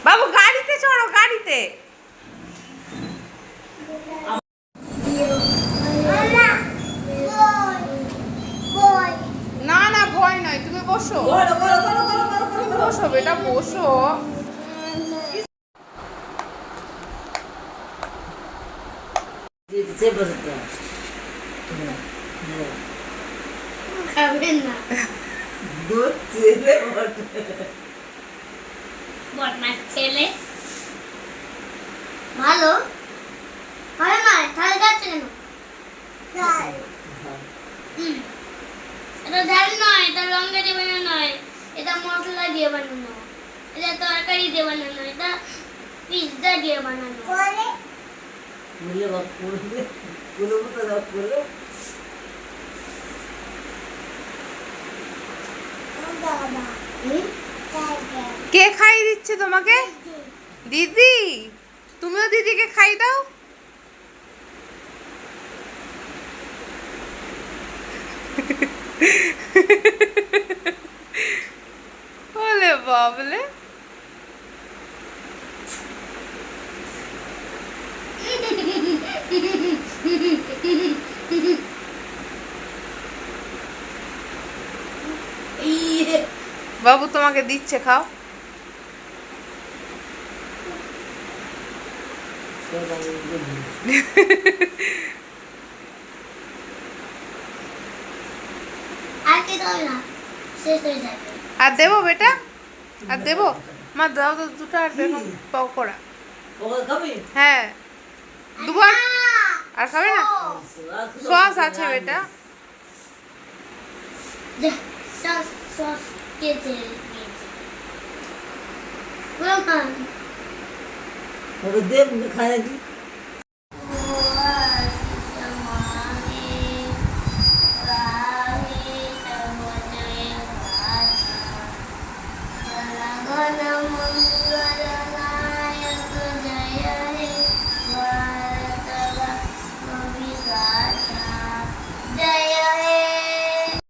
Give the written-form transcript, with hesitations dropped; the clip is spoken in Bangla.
বাবু গাড়িতে চড়ো, গাড়িতে। না না ভয় নয়, তুমি বসো, তুমি বসো বেটা, বসো। খাবেন না দুধ ছেলে বদমাস ছেলে ভালো ভালো নয়, তাহলে যাচ্ছে কেন? এটা ঝাল নয়, এটা লঙ্কা দিয়ে বানানো নয়, এটা মশলা দিয়ে বানানো, এটা তরকারি দিয়ে বানানো, এটা পিৎজা দিয়ে বানানো। কে খাইয়ে দিচ্ছে তোমাকে? দিদি, তুমিও দিদিকে খাই দাও। বলে বাবলে বাবু তোমাকে দিচ্ছে, খাও। আর দেবো বেটা, আর দেবো? মা দাও তো দুটো, আর বেগুন পকোড়া। হ্যাঁ দুবার। আর খাবে না? সস আছে বেটা। সস কেটে দেব খায়